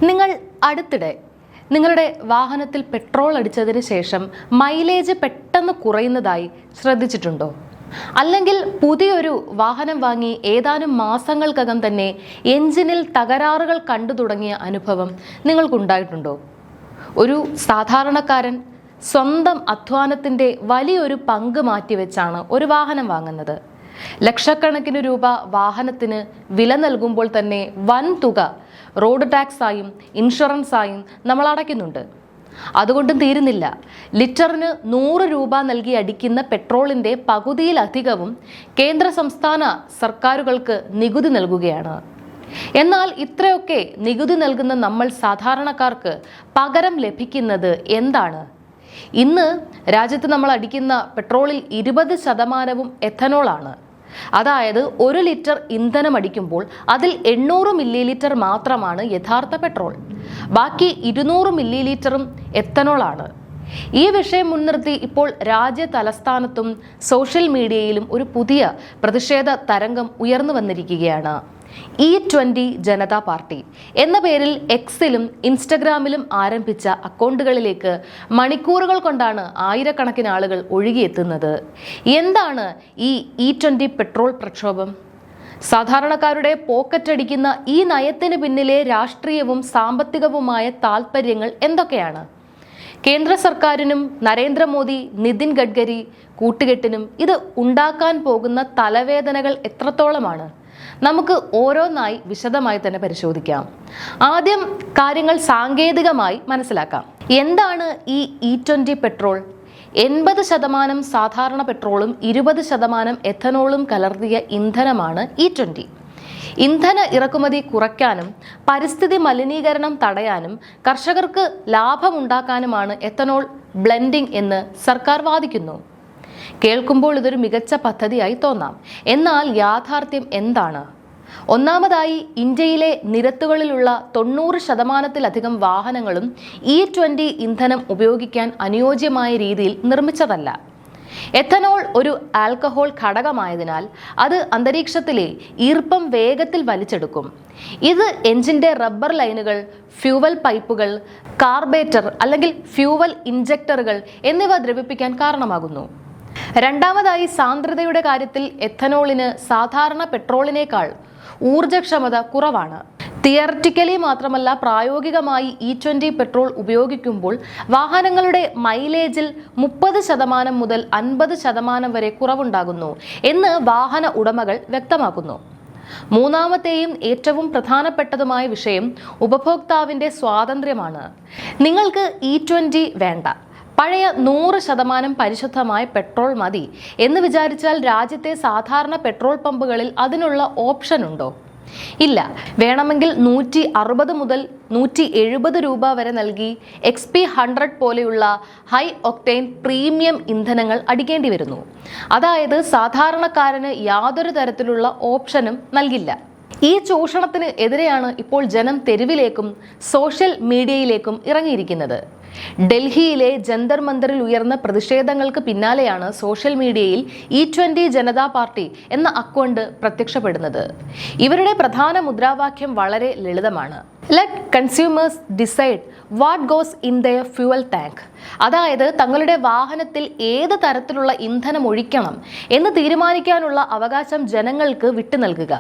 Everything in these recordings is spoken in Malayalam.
നിങ്ങൾ അടുത്തിടെ നിങ്ങളുടെ വാഹനത്തിൽ പെട്രോൾ അടിച്ചതിന് ശേഷം മൈലേജ് പെട്ടെന്ന് കുറയുന്നതായി ശ്രദ്ധിച്ചിട്ടുണ്ടോ? അല്ലെങ്കിൽ പുതിയൊരു വാഹനം വാങ്ങി ഏതാനും മാസങ്ങൾക്കകം തന്നെ എഞ്ചിനിൽ തകരാറുകൾ കണ്ടു തുടങ്ങിയ അനുഭവം നിങ്ങൾക്കുണ്ടായിട്ടുണ്ടോ? ഒരു സാധാരണക്കാരൻ സ്വന്തം അധ്വാനത്തിൻ്റെ വലിയൊരു പങ്ക് മാറ്റിവെച്ചാണ് ഒരു വാഹനം വാങ്ങുന്നത്. ലക്ഷക്കണക്കിന് രൂപ വാഹനത്തിന് വില നൽകുമ്പോൾ തന്നെ വൻ തുക റോഡ് ടാക്സായും ഇൻഷുറൻസായും നമ്മൾ അടയ്ക്കുന്നുണ്ട്. അതുകൊണ്ടും തീരുന്നില്ല. ലിറ്ററിന് 100 രൂപ നൽകി അടിക്കുന്ന പെട്രോളിൻ്റെ പകുതിയിലധികവും കേന്ദ്ര സംസ്ഥാന സർക്കാരുകൾക്ക് നികുതി നൽകുകയാണ്. എന്നാൽ ഇത്രയൊക്കെ നികുതി നൽകുന്ന നമ്മൾ സാധാരണക്കാർക്ക് പകരം ലഭിക്കുന്നത് എന്താണ്? ഇന്ന് രാജ്യത്ത് നമ്മൾ അടിക്കുന്ന പെട്രോളിൽ 20% എഥനോളാണ്. അതായത് 1 ലിറ്റർ ഇന്ധനം അടിക്കുമ്പോൾ അതിൽ 800 മില്ലി ലിറ്റർ മാത്രമാണ് യഥാർത്ഥ പെട്രോൾ. ബാക്കി 200 മില്ലി ലിറ്ററും എത്തനോളാണ്. ഈ വിഷയം മുൻനിർത്തി ഇപ്പോൾ രാജ്യ തലസ്ഥാനത്തും സോഷ്യൽ മീഡിയയിലും ഒരു പുതിയ പ്രതിഷേധ തരംഗം ഉയർന്നു വന്നിരിക്കുകയാണ്. E20 ജനതാ പാർട്ടി എന്ന പേരിൽ എക്സിലും ഇൻസ്റ്റഗ്രാമിലും ആരംഭിച്ച അക്കൗണ്ടുകളിലേക്ക് മണിക്കൂറുകൾ കൊണ്ടാണ് ആയിരക്കണക്കിന് ആളുകൾ ഒഴുകിയെത്തുന്നത്. എന്താണ് ഈ E20 പെട്രോൾ പ്രക്ഷോഭം? സാധാരണക്കാരുടെ പോക്കറ്റടിക്കുന്ന ഈ നയത്തിന് പിന്നിലെ രാഷ്ട്രീയവും സാമ്പത്തികവുമായ താൽപ്പര്യങ്ങൾ എന്തൊക്കെയാണ്? കേന്ദ്ര സർക്കാരിനും നരേന്ദ്രമോദി, നിതിൻ ഗഡ്കരി കൂട്ടുകെട്ടിനും ഇത് ഉണ്ടാക്കാൻ പോകുന്ന തലവേദനകൾ എത്രത്തോളമാണ്? നമുക്ക് ഓരോന്നായി വിശദമായി തന്നെ പരിശോധിക്കാം. ആദ്യം കാര്യങ്ങൾ സാങ്കേതികമായി മനസ്സിലാക്കാം. എന്താണ് ഈ E20 പെട്രോൾ? 80% സാധാരണ പെട്രോളും 20% എഥനോളും കലർത്തിയ ഇന്ധനമാണ് E20. ഇന്ധന ഇറക്കുമതി കുറയ്ക്കാനും പരിസ്ഥിതി മലിനീകരണം തടയാനും കർഷകർക്ക് ലാഭമുണ്ടാക്കാനുമാണ് എഥനോൾ ബ്ലെൻഡിംഗ് എന്ന് സർക്കാർ വാദിക്കുന്നു. കേൾക്കുമ്പോൾ ഇതൊരു മികച്ച പദ്ധതിയായി തോന്നാം. എന്നാൽ യാഥാർത്ഥ്യം എന്താണ്? ഒന്നാമതായി, ഇന്ത്യയിലെ നിരത്തുകളിലുള്ള 90%-ലധികം വാഹനങ്ങളും E20 ഇന്ധനം ഉപയോഗിക്കാൻ അനുയോജ്യമായ രീതിയിൽ നിർമ്മിച്ചതല്ല. എഥനോൾ ഒരു ആൽക്കഹോൾ ഘടകമായതിനാൽ അത് അന്തരീക്ഷത്തിലെ ഈർപ്പം വേഗത്തിൽ വലിച്ചെടുക്കും. ഇത് എഞ്ചിന്റെ റബ്ബർ ലൈനുകൾ, ഫ്യൂവൽ പൈപ്പുകൾ, കാർബേറ്റർ അല്ലെങ്കിൽ ഫ്യൂവൽ ഇൻജക്ടറുകൾ എന്നിവ ദ്രവിപ്പിക്കാൻ കാരണമാകുന്നു. രണ്ടാമതായി, സാന്ദ്രതയുടെ കാര്യത്തിൽ എഥനോളിന് സാധാരണ പെട്രോളിനേക്കാൾ ഊർജ്ജക്ഷമത കുറവാണ്. തിയററ്റിക്കലി മാത്രമല്ല, പ്രായോഗികമായി E20 പെട്രോൾ ഉപയോഗിക്കുമ്പോൾ വാഹനങ്ങളുടെ മൈലേജിൽ 30% മുതൽ 50% വരെ കുറവുണ്ടാകുന്നു എന്ന് വാഹന ഉടമകൾ വ്യക്തമാക്കുന്നു. മൂന്നാമത്തെയും ഏറ്റവും പ്രധാനപ്പെട്ടതുമായ വിഷയം ഉപഭോക്താവിൻ്റെ സ്വാതന്ത്ര്യമാണ്. നിങ്ങൾക്ക് E20 വേണ്ട, പഴയ 100% പരിശുദ്ധമായ പെട്രോൾ മതി എന്ന് വിചാരിച്ചാൽ രാജ്യത്തെ സാധാരണ പെട്രോൾ പമ്പുകളിൽ അതിനുള്ള ഓപ്ഷൻ ഉണ്ടോ? ഇല്ല. വേണമെങ്കിൽ 160 മുതൽ 170 രൂപ വരെ നൽകി XP100 പോലെയുള്ള ഹൈ ഒക്ടെയിൻ പ്രീമിയം ഇന്ധനങ്ങൾ അടിക്കേണ്ടി വരുന്നു. അതായത് സാധാരണക്കാരന് യാതൊരു തരത്തിലുള്ള ഓപ്ഷനും നൽകില്ല. ഈ ചൂഷണത്തിന് എതിരെയാണ് ഇപ്പോൾ ജനം തെരുവിലേക്കും സോഷ്യൽ മീഡിയയിലേക്കും ഇറങ്ങിയിരിക്കുന്നത്. ഡൽഹിയിലെ ജന്തർ മന്ദറിൽ ഉയർന്ന പ്രതിഷേധങ്ങൾക്ക് പിന്നാലെയാണ് സോഷ്യൽ മീഡിയയിൽ E20 ജനതാ പാർട്ടി എന്ന അക്കൗണ്ട് പ്രത്യക്ഷപ്പെടുന്നത്. ഇവരുടെ പ്രധാന മുദ്രാവാക്യം വളരെ ലളിതമാണ്: let consumers decide what goes in there fuel tank. അതായത് തങ്ങളുടെ വാഹനത്തിൽ ഏത് തരത്തിലുള്ള ഇന്ധനം ഒഴിക്കണം എന്ന് തീരുമാനിക്കാനുള്ള അവകാശം ജനങ്ങൾക്ക് വിട്ടു നൽകുക.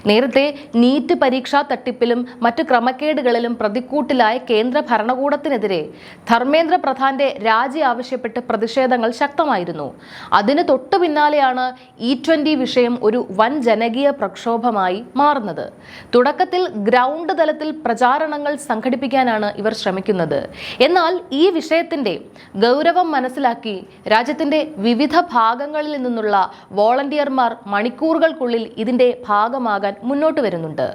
നേരത്തെ നീറ്റ് പരീക്ഷാ തട്ടിപ്പിലും മറ്റു ക്രമക്കേടുകളിലും പ്രതിക്കൂട്ടിലായ കേന്ദ്ര ഭരണകൂടത്തിനെതിരെ ധർമ്മേന്ദ്ര പ്രധാന്റെ രാജി ആവശ്യപ്പെട്ട് പ്രതിഷേധങ്ങൾ ശക്തമായിരുന്നു. അതിന് തൊട്ടു പിന്നാലെയാണ് E20 വിഷയം ഒരു വൻ ജനകീയ പ്രക്ഷോഭമായി മാറുന്നത്. തുടക്കത്തിൽ ഗ്രൗണ്ട് തലത്തിൽ പ്രചാരണങ്ങൾ സംഘടിപ്പിക്കാനാണ് ഇവർ ശ്രമിക്കുന്നത്. എന്നാൽ ഈ വിഷയത്തിന്റെ ഗൗരവം മനസ്സിലാക്കി രാജ്യത്തിന്റെ വിവിധ ഭാഗങ്ങളിൽ നിന്നുള്ള വോളണ്ടിയർമാർ മണിക്കൂറുകൾക്കുള്ളിൽ ഇതിന്റെ ഭാഗമാകാൻ മുന്നോട്ട് വരുന്നുണ്ട്.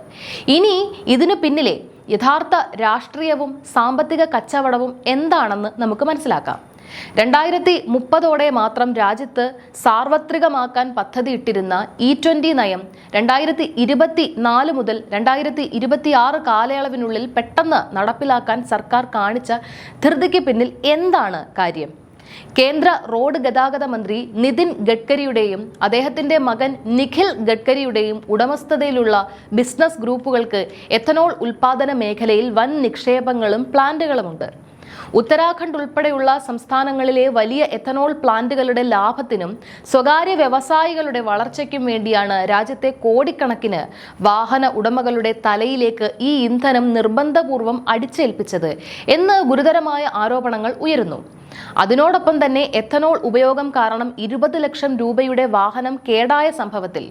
ഇനി ഇതിനു പിന്നിലെ യഥാർത്ഥ രാഷ്ട്രീയവും സാമ്പത്തിക കച്ചവടവും എന്താണെന്ന് നമുക്ക് മനസ്സിലാക്കാം. 2030 മാത്രം രാജ്യത്ത് സാർവത്രികമാക്കാൻ പദ്ധതിയിട്ടിരുന്ന E20 നയം 2024 മുതൽ 2026 കാലയളവിനുള്ളിൽ പെട്ടെന്ന് നടപ്പിലാക്കാൻ സർക്കാർ കാണിച്ച ധൃതിക്ക് പിന്നിൽ എന്താണ് കാര്യം? കേന്ദ്ര റോഡ് ഗതാഗത മന്ത്രി നിതിൻ ഗഡ്കരിയുടെയും അദ്ദേഹത്തിന്റെ മകൻ നിഖിൽ ഗഡ്കരിയുടെയും ഉടമസ്ഥതയിലുള്ള ബിസിനസ് ഗ്രൂപ്പുകൾക്ക് എഥനോൾ ഉൽപാദന മേഖലയിൽ വൻ നിക്ഷേപങ്ങളും പ്ലാന്റുകളുമുണ്ട്. ഉത്തരാഖണ്ഡ് ഉൾപ്പെടെയുള്ള സംസ്ഥാനങ്ങളിലെ വലിയ എഥനോൾ പ്ലാന്റുകളുടെ ലാഭത്തിനും സ്വകാര്യ വ്യവസായികളുടെ വളർച്ചയ്ക്കും വേണ്ടിയാണ് രാജ്യത്തെ കോടിക്കണക്കിന് വാഹന ഉടമകളുടെ തലയിലേക്ക് ഈ ഇന്ധനം നിർബന്ധപൂർവം അടിച്ചേൽപ്പിച്ചത് എന്ന് ഗുരുതരമായ ആരോപണങ്ങൾ ഉയരുന്നു. അതിനോടൊപ്പം തന്നെ എഥനോൾ ഉപയോഗം കാരണം 20 ലക്ഷം രൂപയുടെ വാഹനം കേടായ സംഭവത്തിൽ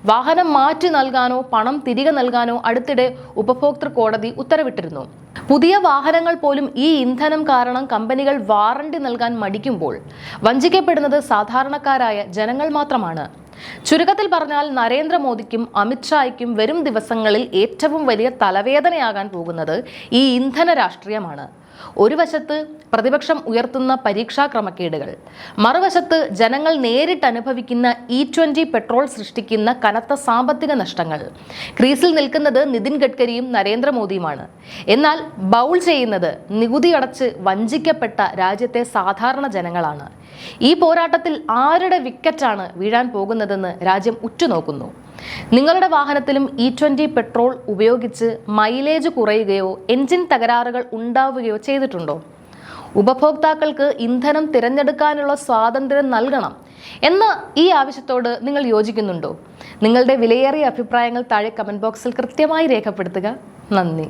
വാഹനം മാറ്റി നൽകാനോ പണം തിരികെ നൽകാനോ അടുത്തിടെ ഉപഭോക്തൃ കോടതി ഉത്തരവിട്ടിരുന്നു. പുതിയ വാഹനങ്ങൾ പോലും ഈ ഇന്ധനം കാരണം കമ്പനികൾ വാറണ്ടി നൽകാൻ മടിക്കുമ്പോൾ വഞ്ചിക്കപ്പെടുന്നത് സാധാരണക്കാരായ ജനങ്ങൾ മാത്രമാണ്. ചുരുക്കത്തിൽ പറഞ്ഞാൽ നരേന്ദ്രമോദിക്കും അമിത്ഷായ്ക്കും വരും ദിവസങ്ങളിൽ ഏറ്റവും വലിയ തലവേദനയാകാൻ പോകുന്നത് ഈ ഇന്ധന രാഷ്ട്രീയമാണ്. ഒരു വശത്ത് പ്രതിപക്ഷം ഉയർത്തുന്ന പരീക്ഷാ ക്രമക്കേടുകൾ, മറുവശത്ത് ജനങ്ങൾ നേരിട്ട് അനുഭവിക്കുന്ന E20 പെട്രോൾ സൃഷ്ടിക്കുന്ന കനത്ത സാമ്പത്തിക നഷ്ടങ്ങൾ. ക്രീസിൽ നിൽക്കുന്നത് നിതിൻ ഗഡ്കരിയും നരേന്ദ്രമോദിയുമാണ്. എന്നാൽ ബൗൾ ചെയ്യുന്നത് നികുതി അടച്ച് വഞ്ചിക്കപ്പെട്ട രാജ്യത്തെ സാധാരണ ജനങ്ങളാണ്. ഈ പോരാട്ടത്തിൽ ആരുടെ വിക്കറ്റാണ് വീഴാൻ പോകുന്നതെന്ന് രാജ്യം ഉറ്റുനോക്കുന്നു. നിങ്ങളുടെ വാഹനത്തിലും E20 പെട്രോൾ ഉപയോഗിച്ച് മൈലേജ് കുറയുകയോ എൻജിൻ തകരാറുകൾ ഉണ്ടാവുകയോ ചെയ്തിട്ടുണ്ടോ? ഉപഭോക്താക്കൾക്ക് ഇന്ധനം തിരഞ്ഞെടുക്കാനുള്ള സ്വാതന്ത്ര്യം നൽകണം എന്ന ഈ ആവശ്യത്തോട് നിങ്ങൾ യോജിക്കുന്നുണ്ടോ? നിങ്ങളുടെ വിലയേറിയ അഭിപ്രായങ്ങൾ താഴെ കമന്റ് ബോക്സിൽ കൃത്യമായി രേഖപ്പെടുത്തുക. നന്ദി.